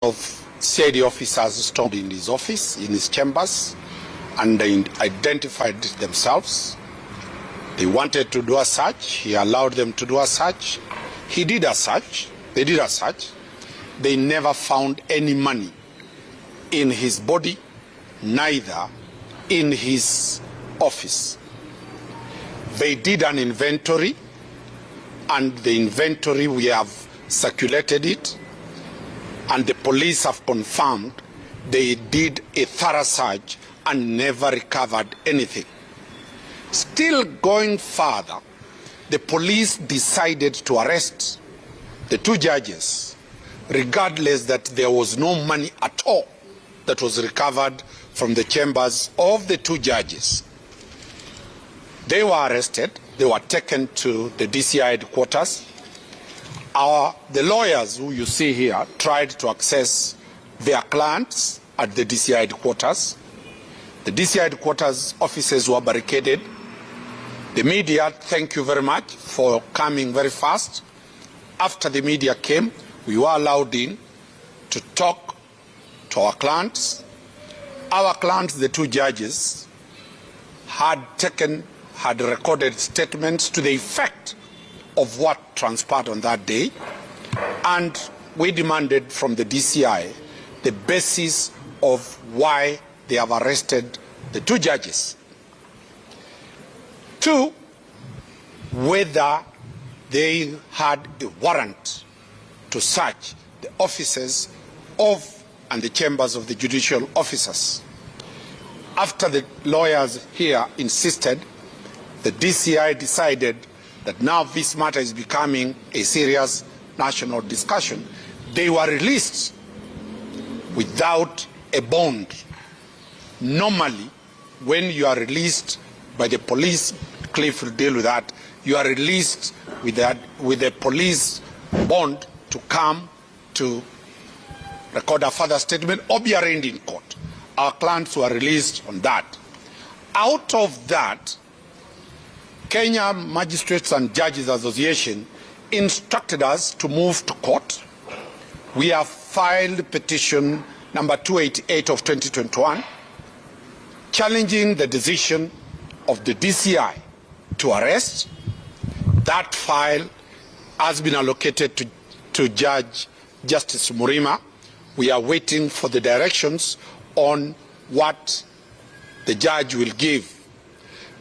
of CID officers stormed in his office, in his chambers, and they identified themselves. They wanted to do a search. He allowed them to do a search. He did a search. They did a search. They never found any money in his body, neither in his office. They did an inventory, and the inventory, we have circulated it, and the police have confirmed they did a thorough search and never recovered anything. Still going further, the police decided to arrest the two judges, regardless that there was no money at all that was recovered from the chambers of the two judges. They were arrested. They were taken to the DCI headquarters. The lawyers who you see here tried to access their clients at the DCI headquarters. The DCI headquarters offices were barricaded. The media, thank you very much for coming very fast. After the media came, we were allowed in to talk to our clients. Our clients, the two judges, had recorded statements to the effect of what transpired on that day, and we demanded from the DCI the basis of why they have arrested the two judges. Two, whether they had a warrant to search the offices of and the chambers of the judicial officers. After the lawyers here insisted, the DCI decided that now this matter is becoming a serious national discussion. They were released without a bond. Normally, when you are released by the police, Cliff will deal with that, you are released with a police bond to come to record a further statement or be arraigned in court. Our clients were released on that. Out of that, Kenya Magistrates and Judges Association instructed us to move to court. We have filed petition number 288 of 2021, challenging the decision of the DCI to arrest. That file has been allocated to Judge Justice Murima. We are waiting for the directions on what the judge will give.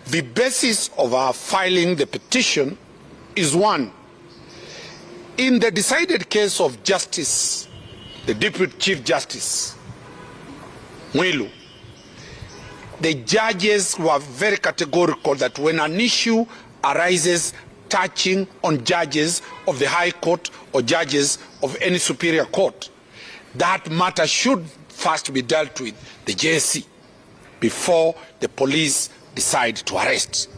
The basis of our filing the petition is one. In the decided case of Justice, the Deputy Chief Justice, Mwilu, the judges were very categorical that when an issue arises touching on judges of the High Court or judges of any superior court, that matter should first be dealt with the JSC before the police decide to arrest.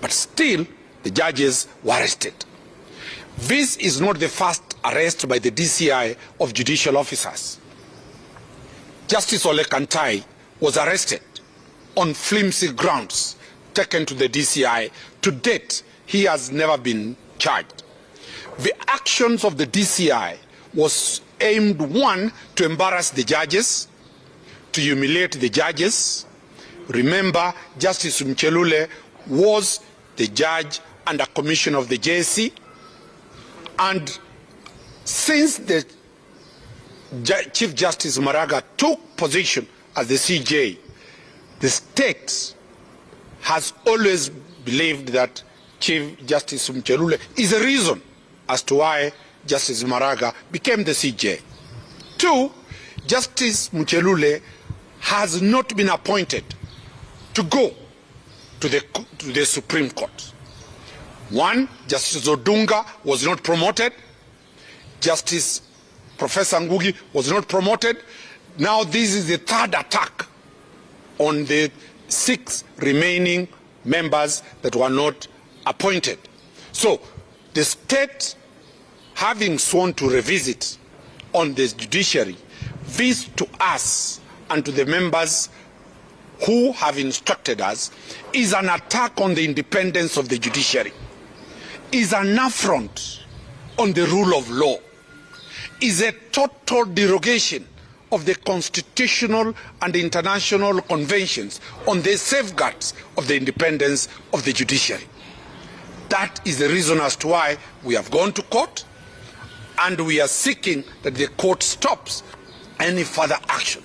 But still, the judges were arrested. This is not the first arrest by the DCI of judicial officers. Justice Ole Kantai was arrested on flimsy grounds, taken to the DCI. To date, he has never been charged. The actions of the DCI was aimed, one, to embarrass the judges, to humiliate the judges. Remember, Justice Mchelule was the judge and a commissioner of the JSC, and since the Chief Justice Maraga took position as the CJ, the state has always believed that Chief Justice Mchelule is a reason as to why Justice Maraga became the CJ. Two, Justice Mchelule has not been appointed to go to the Supreme Court. One, Justice Odunga was not promoted. Justice Professor Ngugi was not promoted. Now this is the third attack on the 6 remaining members that were not appointed. So the state, having sworn to revisit on the judiciary, this to us and to the members who have instructed us is an attack on the independence of the judiciary, is an affront on the rule of law, is a total derogation of the constitutional and international conventions on the safeguards of the independence of the judiciary. That is the reason as to why we have gone to court, and we are seeking that the court stops any further action.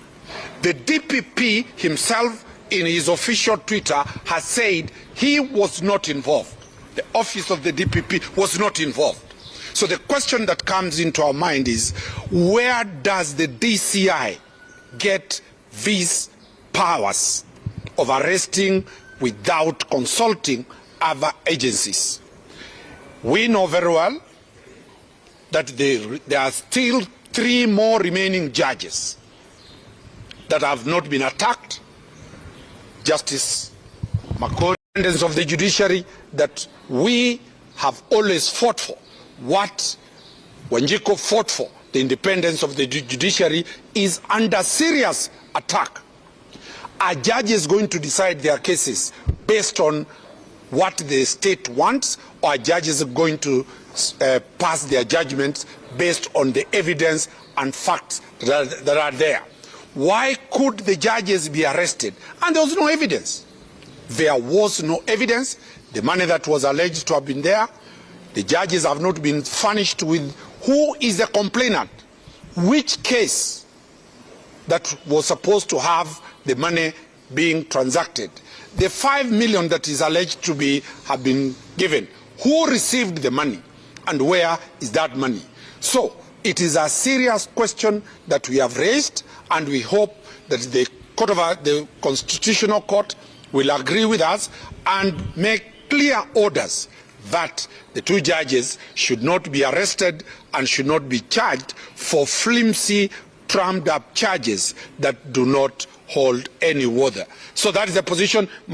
The DPP himself, in his official Twitter, has said he was not involved. The office of the DPP was not involved. So the question that comes into our mind is, where does the DCI get these powers of arresting without consulting other agencies? We know very well that there are still 3 more remaining judges that have not been attacked. Justice Makori, independence of the judiciary that we have always fought for, what Wanjiku fought for, the independence of the judiciary, is under serious attack. Are judges going to decide their cases based on what the state wants, or are judges going to pass their judgments based on the evidence and facts that are there? Why could the judges be arrested and there was no evidence? There was no evidence. The money that was alleged to have been there, the judges have not been furnished with who is the complainant, which case that was supposed to have the money being transacted. The 5 million that is alleged to have been given, who received the money and where is that money? So it is a serious question that we have raised, and we hope that the Constitutional Court will agree with us and make clear orders that the 2 judges should not be arrested and should not be charged for flimsy, trumped up charges that do not hold any water. So that is the position.